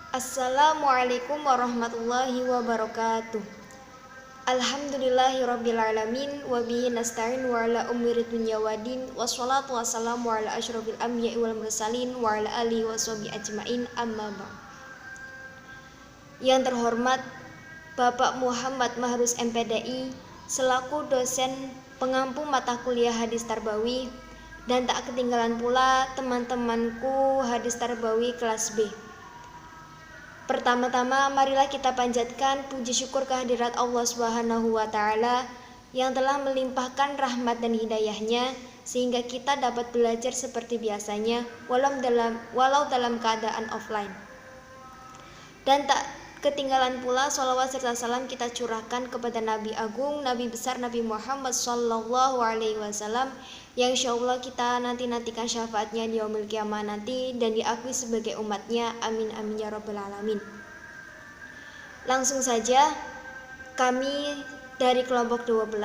Assalamualaikum warahmatullahi wabarakatuh. Alhamdulillahirrabbilalamin. Wabihi nasta'in wa ala umuri dunya wadin. Wassalatu wassalamu ala asyrafil anbiya'i wal mursalin wa ala alihi wa sahbihi ajma'in, amma ba'd. Yang terhormat Bapak Muhammad Mahrus MPDI selaku dosen pengampu mata kuliah hadis tarbawi, dan tak ketinggalan pula teman-temanku hadis tarbawi kelas B. Pertama-tama marilah kita panjatkan puji syukur kehadirat Allah Subhanahu wa Ta'ala yang telah melimpahkan rahmat dan hidayahnya sehingga kita dapat belajar seperti biasanya walau dalam keadaan offline. Dan tak ketinggalan pula sholawat serta salam kita curahkan kepada Nabi Agung, Nabi besar Nabi Muhammad Sallallahu Alaihi Wasallam yang insyaallah kita nantikan syafaatnya di yaumil qiyamah nanti dan diakui sebagai umatnya. Amin amin ya rabbal alamin. Langsung saja kami dari kelompok 12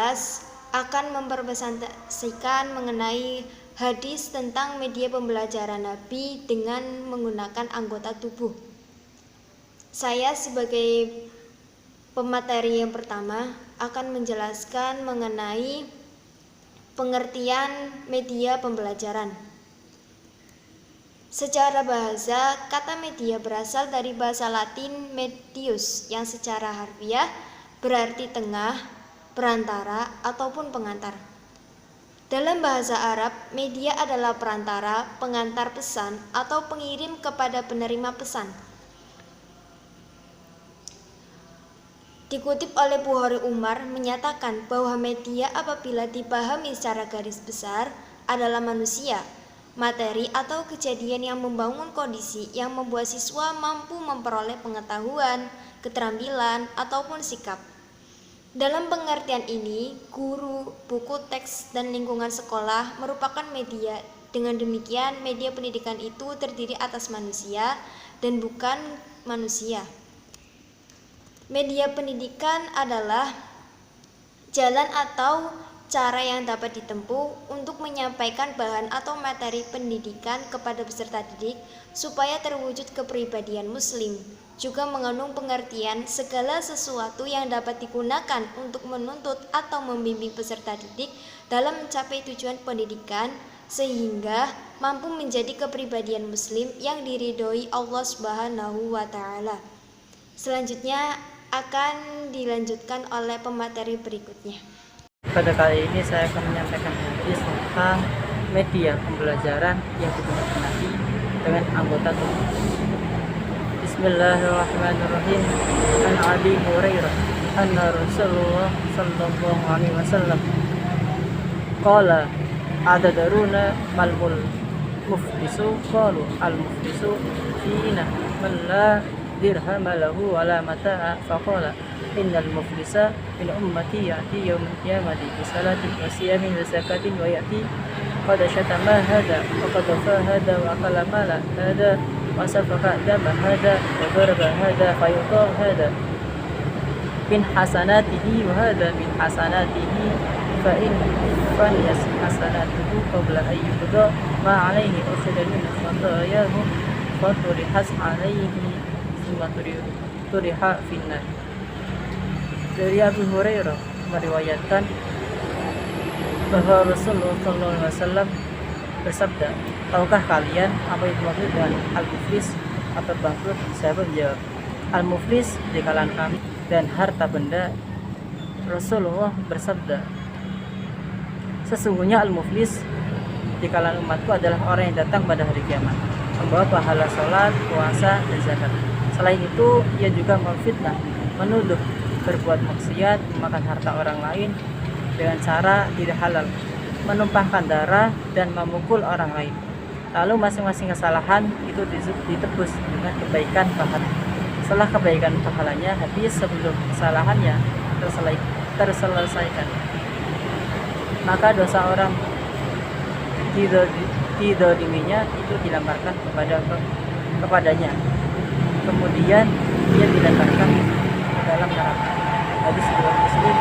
akan mempresentasikan mengenai hadis tentang media pembelajaran Nabi dengan menggunakan anggota tubuh. Saya sebagai pemateri yang pertama akan menjelaskan mengenai pengertian media pembelajaran. Secara bahasa, kata media berasal dari bahasa Latin medius yang secara harfiah berarti tengah, perantara, ataupun pengantar. Dalam bahasa Arab, media adalah perantara, pengantar pesan, atau pengirim kepada penerima pesan. Dikutip oleh Bukhari Umar menyatakan bahwa media apabila dipahami secara garis besar adalah manusia, materi atau kejadian yang membangun kondisi yang membuat siswa mampu memperoleh pengetahuan, keterampilan, ataupun sikap. Dalam pengertian ini, guru, buku teks, dan lingkungan sekolah merupakan media. Dengan demikian, media pendidikan itu terdiri atas manusia dan bukan manusia. Media pendidikan adalah jalan atau cara yang dapat ditempuh untuk menyampaikan bahan atau materi pendidikan kepada peserta didik supaya terwujud kepribadian muslim. Juga mengandung pengertian segala sesuatu yang dapat digunakan untuk menuntut atau membimbing peserta didik dalam mencapai tujuan pendidikan sehingga mampu menjadi kepribadian muslim yang diridhoi Allah Subhanahu wa Ta'ala. Selanjutnya akan dilanjutkan oleh pemateri berikutnya. Pada kali ini saya akan menyampaikan hadis tentang media pembelajaran yang digunakan Nabi dengan anggota tubuh. Bismillahirrahmanirrahim. An Abi Hurairah anna Rasulullah sallallahu alaihi wasallam qala adadaruna mal muflisu qalu al muflisu fina man la dirham lahu wala mata'a faqala innal muflisa min ummati ya'ti yawm qiyamati bi salatin wa siyamin wa zakatin wa ya'ti qad syatama hada wa qad hada wa akala mala hada wa safaka dama hada wa daraba hada fa yuta hada min hasanatihi wa hada min hasanatihi fa in faniyas hasanatuhu qabla an yuqda ma alayhi ukhida min khatayahu fa turihas alayhi turiha finnar. Dari Abu Hurairah meriwayatkan bahwa Rasulullah SAW bersabda, tahukah kalian apa itu maksud dengan al-muflis atau bangkrut? Sahabat menjawab, al-muflis di kalangan kami dan harta benda. Rasulullah bersabda, sesungguhnya al-muflis di kalangan umatku adalah orang yang datang pada hari kiamat membawa pahala sholat, puasa, dan zakat. Selain itu, ia juga memfitnah, menuduh, berbuat maksiat, memakan harta orang lain dengan cara tidak halal, menumpahkan darah, dan memukul orang lain. Lalu masing-masing kesalahan itu ditebus dengan kebaikan pahala. Setelah kebaikan pahalanya habis sebelum kesalahannya terselesaikan, maka dosa orang didoliminya itu dilemparkan kepadanya. Kemudian dia dilemparkan ke dalam neraka. Hadis riwayat Muslim.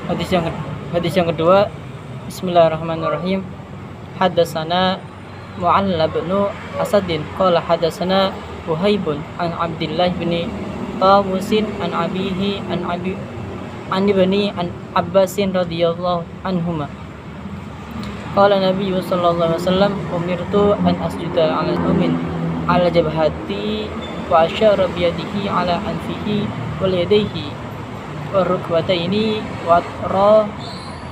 Akhirnya hadis yang kedua Bismillahirrahmanirrahim. Haddatsana Mu'alla bin Asadin qala haddatsana Wuhaibun an Abdullah bin Tawusin an abihi an ibni an Abbasin radhiyallahu anhuma. Qala Nabi sallallahu alaihi wasallam umirtu an asjuda ala mu'min ala jabhati wa asyara bi yadihi ala anfihi wal yadayhi wa rukbataini wa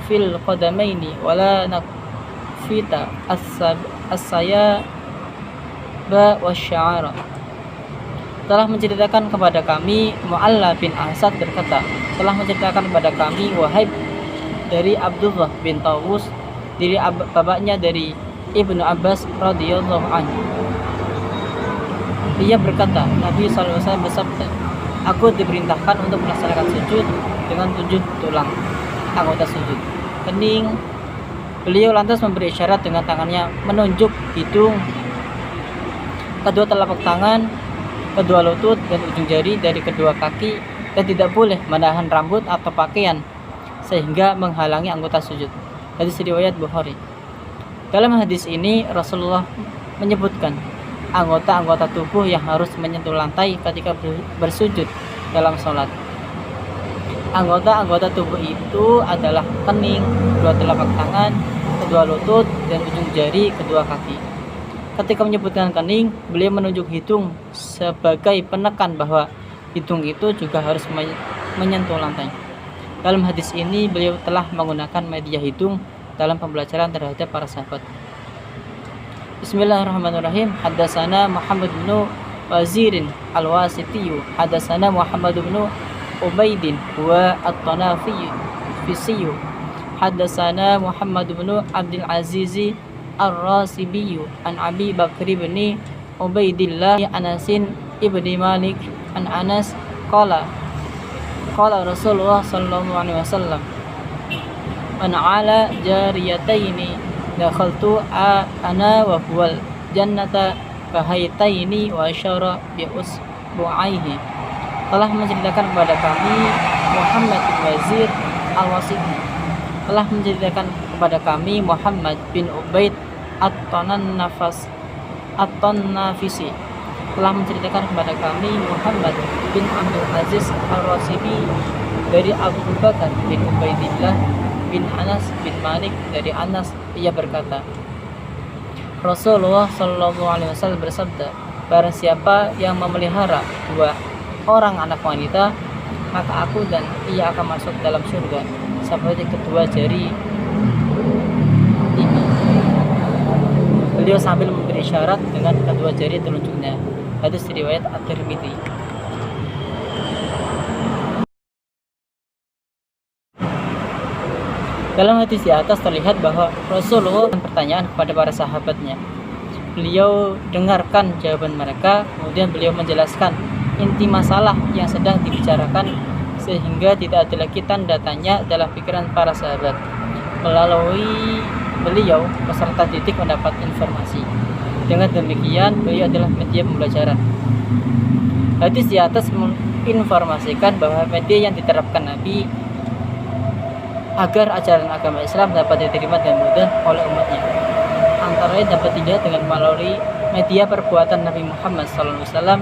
fil qadamaini wala nakfita as-saya ba wasya'ara. Telah menceritakan kepada kami Mu'alla bin Asad berkata, telah menceritakan kepada kami Wahaib dari Abdullah bin Tawus dari bapaknya dari Ibnu Abbas radhiyallahu anhu. Dia berkata, Nabi SAW bersabda, aku diperintahkan untuk melaksanakan sujud dengan 7 tulang anggota sujud. Kening. Beliau lantas memberi isyarat dengan tangannya menunjuk hidung, kedua telapak tangan, kedua lutut dan ujung jari dari kedua kaki, dan tidak boleh menahan rambut atau pakaian sehingga menghalangi anggota sujud. Hadis riwayat Bukhari. Dalam hadis ini Rasulullah menyebutkan anggota-anggota tubuh yang harus menyentuh lantai ketika bersujud dalam sholat. Anggota-anggota tubuh itu adalah kening, kedua telapak tangan, kedua lutut, dan ujung jari kedua kaki. Ketika menyebutkan kening, beliau menunjuk hidung sebagai penekan bahwa hidung itu juga harus menyentuh lantai. Dalam hadis ini beliau telah menggunakan media hidung dalam pembelajaran terhadap para sahabat. Bismillahirrahmanirrahim. Haddatsana Muhammad bin Wazirin al-Wasitiyu, haddatsana Muhammad bin Ubaidin wa at-Tanafisiyu, haddatsana Muhammad bin Abdul Aziz ar-Rasibiyu an Abi Bakr bin Ubaidillah Anasin ibni Malik an Anas qala Rasulullah sallallahu alaihi wasallam man ala jariyataini dakhaltu ana wa huwal jannata kahaitaini wa asyara bi usbu'aihi. Telah menceritakan kepada kami Muhammad bin Wazir al-Wasiti, telah menceritakan kepada kami Muhammad bin Ubaid at-Tanafisi, telah menceritakan kepada kami Muhammad bin Abdul Aziz al-Rasibi dari Abu Bakar bin Ubaidillah bin Anas bin Malik dari Anas. Ia berkata, Rasulullah Shallallahu Alaihi Wasallam bersabda, barang siapa yang memelihara 2 orang anak wanita, maka aku dan ia akan masuk dalam surga seperti kedua jari ini. Beliau sambil memberi syarat dengan kedua jari telunjuknya. Hadis riwayat At-Tirmidzi. Dalam hadis di atas terlihat bahwa Rasulullah memberikan pertanyaan kepada para sahabatnya. Beliau dengarkan jawaban mereka, kemudian beliau menjelaskan inti masalah yang sedang dibicarakan sehingga tidak ada lagi tanda tanya dalam pikiran para sahabat. Melalui beliau, peserta didik mendapat informasi. Dengan demikian, beliau adalah media pembelajaran. Hadis di atas menginformasikan bahwa media yang diterapkan Nabi agar ajaran agama Islam dapat diterima dengan mudah oleh umatnya, antara lain dapat dilihat dengan melalui media perbuatan Nabi Muhammad SAW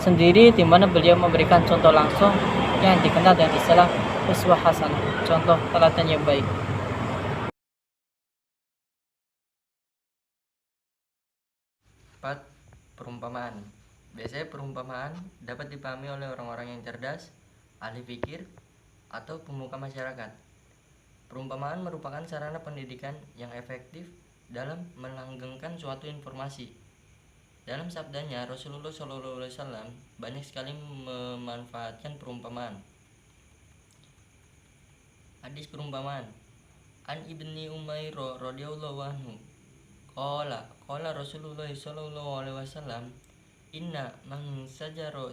sendiri, di mana beliau memberikan contoh langsung yang dikenal dengan istilah uswah hasanah, contoh teladan yang baik. Perumpamaan. Biasanya perumpamaan dapat dipahami oleh orang-orang yang cerdas, ahli fikir, atau pemuka masyarakat. Perumpamaan merupakan sarana pendidikan yang efektif dalam melanggengkan suatu informasi. Dalam sabdanya, Rasulullah SAW banyak sekali memanfaatkan perumpamaan. Hadis perumpamaan. An Ibni Umair radhiyallahu anhu qala Rasulullah sallallahu alaihi wasallam, inna man sajaro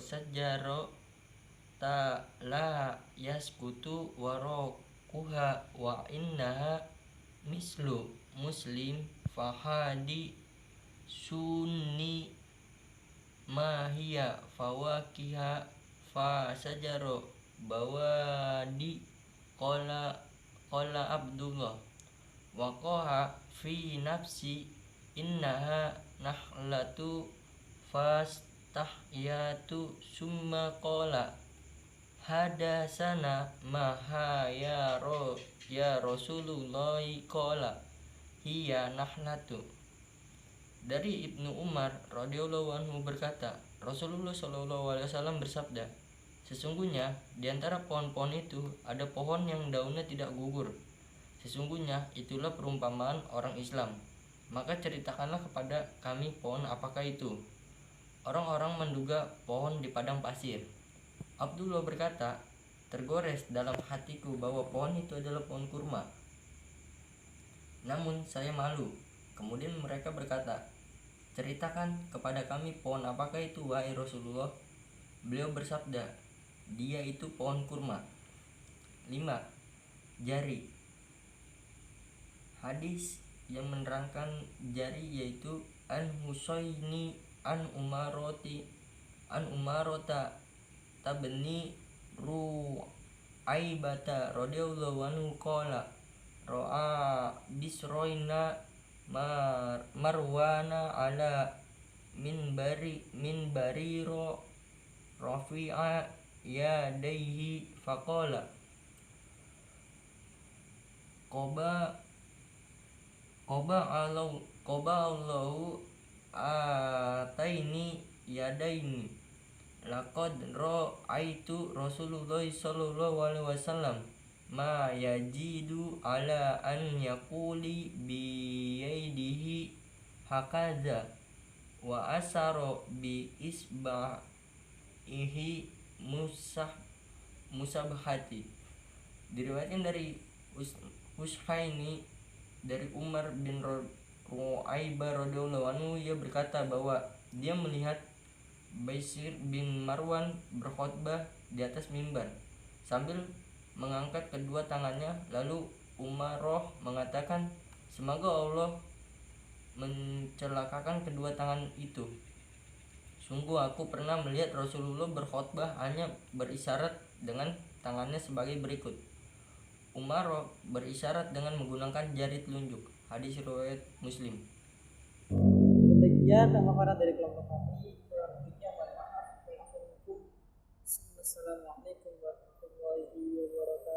ta la yaskutu waraquha wa innaha mislu muslim fahadi sunni mahia fawakiha fa sajaro bawadi qala Abdullah waqa'a fi nafsi innaha nahlatu fastahyatu summa qala hadasana maha ya Rasulullah qala hiya nahlatu. Dari Ibnu Umar radhiyallahu anhu berkata, Rasulullah shallallahu alaihi wasallam bersabda, sesungguhnya di antara pohon-pohon itu ada pohon yang daunnya tidak gugur. Sesungguhnya itulah perumpamaan orang Islam. Maka ceritakanlah kepada kami pohon apakah itu. Orang-orang menduga pohon di padang pasir. Abdullah berkata, tergores dalam hatiku bahwa pohon itu adalah pohon kurma. Namun saya malu. Kemudian mereka berkata, ceritakan kepada kami pohon apakah itu wahai Rasulullah. Beliau bersabda, dia itu pohon kurma. 5. Jari. Hadis yang menerangkan jari yaitu an Husaini an Umarota tabni Ru'aibata radhiyallahu anhu qala ra'a bisroina marwana ala minbari rafi'a yadaihi faqala Qoba Allahu ataini yadaini laqad ra'aitu Rasulullah sallallahu alaihi wasallam ma yajidu ala an yaquli bi yadihi hakaza wa asaro bi isba'ihi musabhati. Diriwayatkan dari Hushaini dari Umar bin Ru'aibah radhiyallahu anhu, ia berkata bahwa dia melihat Baisir bin Marwan berkhutbah di atas mimbar sambil mengangkat kedua tangannya. Lalu Umaroh mengatakan, semoga Allah mencelakakan kedua tangan itu. Sungguh aku pernah melihat Rasulullah berkhutbah hanya berisyarat dengan tangannya sebagai berikut. Umaroh berisyarat dengan menggunakan jari telunjuk. Hadis riwayat Muslim. Demikian pemaparan dari kelompok kami. Kurang lebihnya mohon maaf. Assalamualaikum warahmatullahi wabarakatuh.